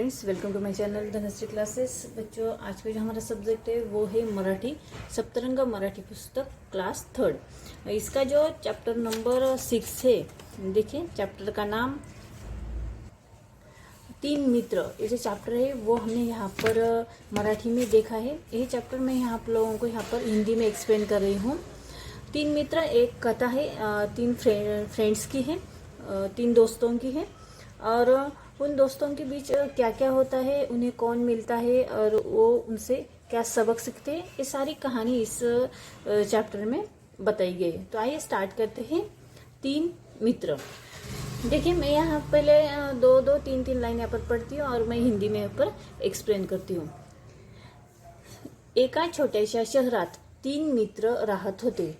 Friends, welcome to my channel Dhanashree classes. बच्चों, आज का जो हमारा सब्जेक्ट है वो है मराठी सप्तरंग मराठी पुस्तक क्लास 3। इसका जो चैप्टर नंबर 6 है, देखिए चैप्टर का नाम 3 मित्र। ये जो चैप्टर है वो हमने यहाँ पर मराठी में देखा है। ये चैप्टर मैं यहाँ आप लोगों को यहाँ पर हिंदी में एक्सप्लेन कर रही हूँ। 3 मित्र एक कथा है, 3 फ्रेंड्स की है, 3 दोस्तों की है, और उन दोस्तों के बीच क्या क्या होता है, उन्हें कौन मिलता है और वो उनसे क्या सबक सीखते हैं, ये सारी कहानी इस चैप्टर में बताई गई है। तो आइए स्टार्ट करते हैं। 3 मित्र। देखिए, मैं यहाँ पहले 2-2, 3-3 लाइन यहाँ पर पढ़ती हूँ और मैं हिंदी में यहाँ पर एक्सप्लेन करती हूँ। एका छोट्याशा शहरात 3 मित्र राहत होते.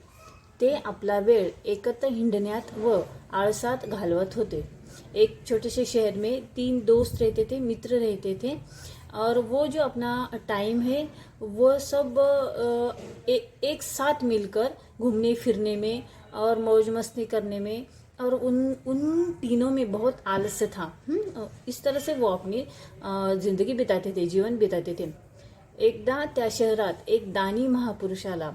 ते आपला वेळ एकत्र हिंडण्यात व आळसात घालवत होते. एक छोटे से शहर में 3 दोस्त रहते थे, मित्र रहते थे, और वो जो अपना टाइम है वो सब एक साथ मिलकर घूमने फिरने में और मौज मस्ती करने में, और उन तीनों में बहुत आलस्य था। इस तरह से वो अपनी जिंदगी बिताते थे, जीवन बिताते थे। एकदा त्या शहरात एक दानी महापुरुष आला।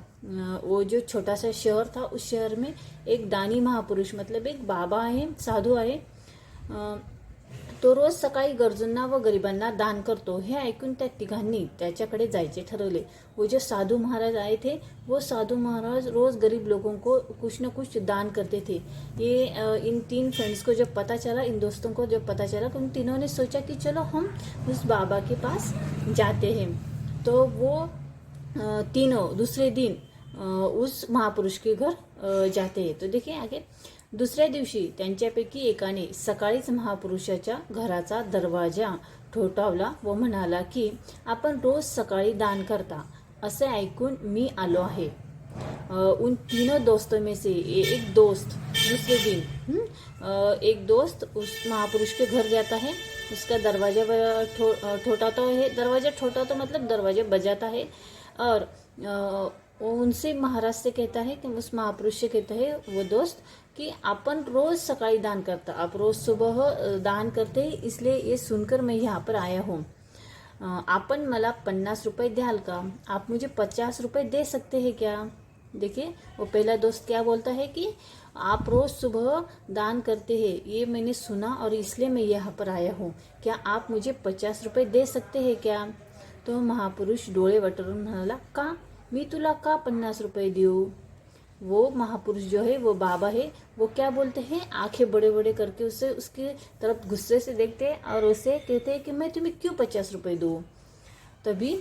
वो जो छोटा सा शहर था, उस शहर में एक दानी महापुरुष मतलब एक बाबा आहे, साधू आहे। तो रोज सकाळी गरजूंना व गरिबांना दान करतो। हे ऐकून त्या तिघांनी त्याच्याकडे जायचे ठरवले। वो जो साधु महाराज आए थे, वो साधु महाराज रोज गरीब लोगों को कुछ न कुछ दान करते थे। ये इन 3 फ्रेंड्स को जब पता चला, इन दोस्तों को जब पता चला, तो उन तीनों ने सोचा कि चलो हम उस बाबा के पास जाते हैं। तो वो तीनों दूसरे दिन उस महापुरुष के घर जाते हैं। तो देखिए आगे, दुसऱ्या दिवशी त्यांच्यापैकी एकाने सकाळीच महापुरुषाच्या घराचा दरवाजा ठोठावला व म्हणाला की आपण रोज सकाळी दान करता, असे ऐकून मी आलो आहे। उन तीनों दोस्तों में से एक दोस्त दूसरे दिन एक दोस्त उस महापुरुष के घर जाता है। उसका दरवाजा ठोठाता है, दरवाजा ठोठाता मतलब दरवाजा बजाता है, और उनसे महाराज से कहता है कि उस महापुरुष से कहता है वो दोस्त कि अपन रोज सकाळी दान करता, आप रोज सुबह दान करते, इसलिए ये सुनकर मैं यहाँ पर आया हूँ। आपन मला 50 रुपये द्याल का? आप मुझे 50 रुपये दे सकते हैं क्या? देखिए, वो पहला दोस्त क्या बोलता है कि आप रोज सुबह दान करते हैं, ये मैंने सुना और इसलिए मैं यहाँ पर आया हूँ। क्या आप मुझे 50 रुपये दे सकते हैं क्या? तो महापुरुष डोळे वटरून म्हणाला, का? मी तुला का 50 रुपये देऊ? वो महापुरुष जो है, वो बाबा है, वो क्या बोलते हैं, आंखें बड़े बड़े करके उसे उसके तरफ गुस्से से देखते हैं और उसे कहते हैं कि मैं तुम्हें क्यों 50 रुपये दूँ? तभी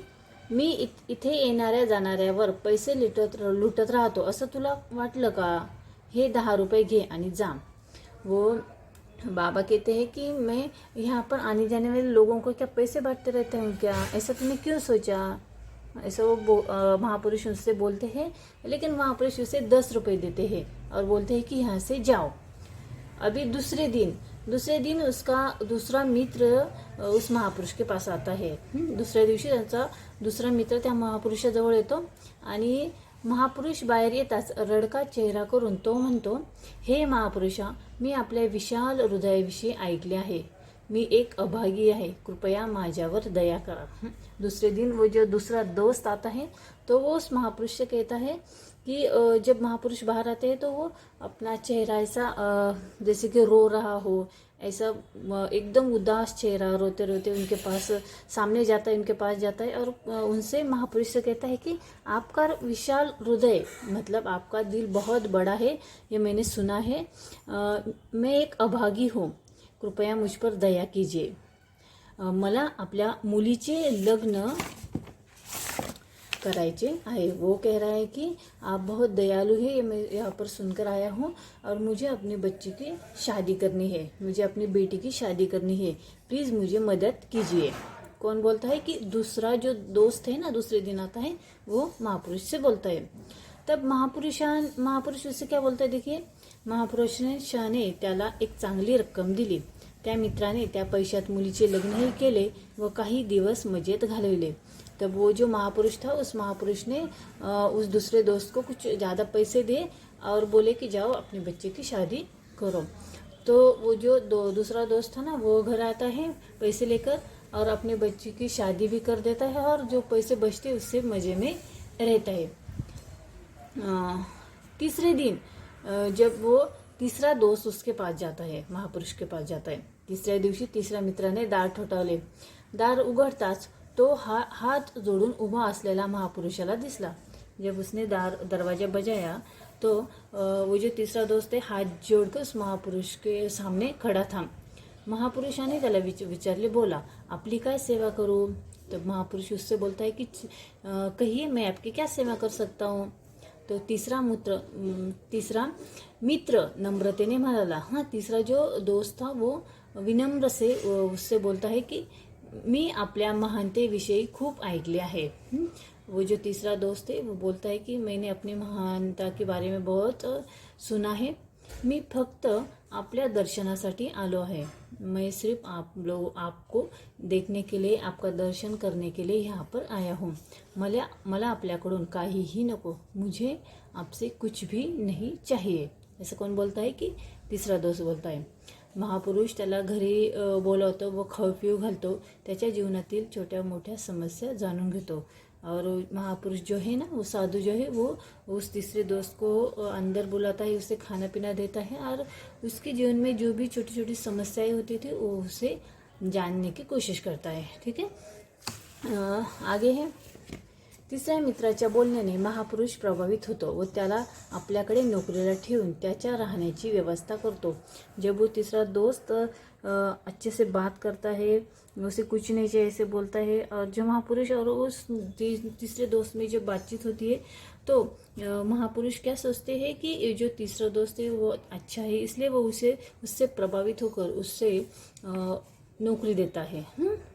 मी इथे येणाऱ्या जाणाऱ्यावर पैसे लुटत राहतो असं तुला वाटलं का? हे 10 रुपये घे आणि जा। वो बाबा कहते हैं कि मैं यहाँ पर आने जाने वाले लोगों को क्या पैसे बांटते रहते हूँ क्या? ऐसा तुमने क्यों सोचा? ऐसा वो महापुरुष उससे बोलते हैं, लेकिन महापुरुष उसे 10 रुपये देते हैं और बोलते हैं कि यहाँ से जाओ। अभी दूसरे दिन उसका दूसरा मित्र उस महापुरुष के पास आता है। दुसऱ्या दिवशी त्यांचा दुसरा मित्र त्या महापुरुषाजवळ येतो आणि महापुरुष बाहेर येताच रडका चेहरा करून तो म्हणतो, हे महापुरुषा, मी आपल्या विशाल हृदयाविषयी ऐकले आहे, मी एक अभागी आहे, कृपया माझ्यावर दया करा। दूसरे दिन वो जो दूसरा दोस्त आता है, तो वो उस महापुरुष से कहता है कि जब महापुरुष बाहर आते हैं तो वो अपना चेहरा ऐसा जैसे कि रो रहा हो, ऐसा एकदम उदास चेहरा, रोते रोते उनके पास सामने जाता है, उनके पास जाता है और उनसे महापुरुष से कहता है कि आपका विशाल हृदय मतलब आपका दिल बहुत बड़ा है, ये मैंने सुना है, मैं एक अभागी हूँ, कृपया मुझ पर दया कीजिए। मला आपल्या मुलीचे लग्न करायचे आहे। वो कह रहा है कि आप बहुत दयालु है, ये मैं यहाँ पर सुनकर आया हूँ, और मुझे अपने बच्चे की शादी करनी है, मुझे अपनी बेटी की शादी करनी है, प्लीज़ मुझे मदद कीजिए। कौन बोलता है कि दूसरा जो दोस्त है ना, दूसरे दिन आता है, वो महापुरुष से बोलता है। तब महापुरुष उससे क्या बोलता है, देखिए, महापुरुषाने त्याला एक चांगली रक्कम दिली। त्या मित्राने त्या पैशात मुलीचे लग्नही केले व काही दिवस मजेत घालवले। तब वो जो महापुरुष था, उस महापुरुष ने उस दूसरे दोस्त को कुछ ज़्यादा पैसे दिए और बोले कि जाओ अपने बच्चे की शादी करो। तो वो जो दूसरा दोस्त था ना, वो घर आता है पैसे लेकर और अपने बच्चे की शादी भी कर देता है और जो पैसे बचते उससे मज़े में रहता है। तीसरे दिन जब वो तीसरा दोस्त उसके पास जाता है, महापुरुष के पास जाता है, तिसऱ्या दिवशी तिसऱ्या मित्राने दार ठोठावले. दार उघडताच तो हात जोडून उभा असलेला महापुरुषाला दिसला. जब उसने दरवाजा बजाया तो वो जो तीसरा दोस्त है हाथ जोड़कर उस महापुरुष के सामने खड़ा था. महापुरुषाने त्याला विचारले, बोला आपली काय सेवा करू. तब महापुरुष उससे बोलता है कि कहिए मैं आपकी क्या सेवा कर सकता हूँ. तो तीसरा मित्र नम्रतेने म्हणाला. हाँ, तीसरा जो दोस्त था वो विनम्र से उससे बोलता है कि मी आपल्या महानतेविषयी खूप ऐकले आहे. वो जो तीसरा दोस्त है वो बोलता है कि मैंने अपनी महानता के बारे में बहुत सुना है. मी फक्त आपल्या दर्शनासाठी आलो आहे. मैं सिर्फ आपको देखने के लिए, आपका दर्शन करने के लिए यहाँ पर आया हूँ. मला आपल्याकडून काहीही नको. मुझे आपसे कुछ भी नहीं चाहिए. ऐसा कौन बोलता है कि तीसरा दोस्त बोलता है. महापुरुष त्याला घरी बोलवतो व खाऊ पिऊ घालतो. त्याच्या जीवनातील छोट्या मोठ्या समस्या जाणून घेतो. और महापुरुष जो है ना, वो साधु जो है वो उस तीसरे दोस्त को अंदर बुलाता है, उसे खाना पीना देता है और उसके जीवन में जो भी छोटी छोटी समस्याएं होती थी वो उसे जानने की कोशिश करता है. ठीक है. आगे है. तिसऱ्या मित्राच्या बोलण्याने महापुरुष प्रभावित होतो व त्याला आपल्याकडे नोकरीला ठेवून त्याच्या राहण्याची व्यवस्था करतो. जब वो तीसरा दोस्त अच्छे से बात करता है, उसे कुछ नहीं चाहिए ऐसे बोलता है, और जो महापुरुष और उस तीसरे दोस्त में जो बातचीत होती है तो महापुरुष क्या सोचते हैं कि जो तीसरा दोस्त है वो अच्छा है, इसलिए वो उससे प्रभावित होकर उससे नौकरी देता है.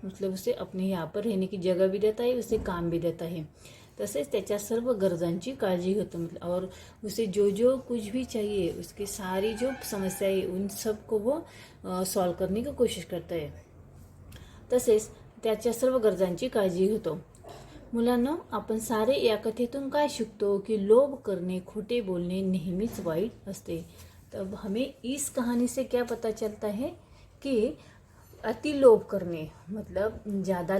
मतलब उसे अपने यहाँ पर रहने की जगह भी देता है, उसे काम भी देता है. तसेच त्याच्या सर्व गरजांची काळजी घेतो. मतलब और उसे जो कुछ भी चाहिए, उसकी सारी जो समस्याएं उन सब को वो सॉल्व करने की कोशिश करता है. तसेच त्याच्या सर्व गरजांची काळजी घेतो. मुलांनो, आपण सारे या कथेतून काय शिकतो की लोभ करणे, खोटे बोलणे नेहमीच वाईट असते. तब हमें इस कहानी से क्या पता चलता है कि अति लोभ करने मतलब ज़्यादा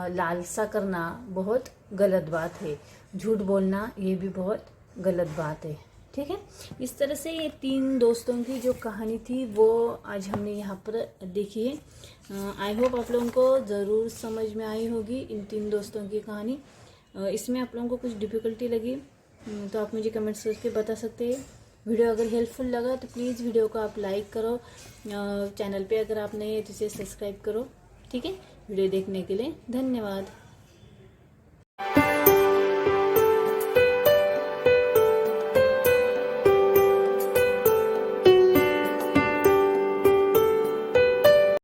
लालसा करना बहुत गलत बात है. झूठ बोलना ये भी बहुत गलत बात है. ठीक है. इस तरह से ये 3 दोस्तों की जो कहानी थी वो आज हमने यहाँ पर देखी है. आई होप आप लोगों को ज़रूर समझ में आई होगी इन 3 दोस्तों की कहानी. इसमें आप लोगों को कुछ डिफ़िकल्टी लगी तो आप मुझे कमेंट्स करके बता सकते हैं. वीडियो अगर हेल्पफुल लगा तो प्लीज़ वीडियो को आप लाइक करो. चैनल पे अगर आप नए हैं तो इसे सब्सक्राइब करो. ठीक है. वीडियो देखने के लिए धन्यवाद.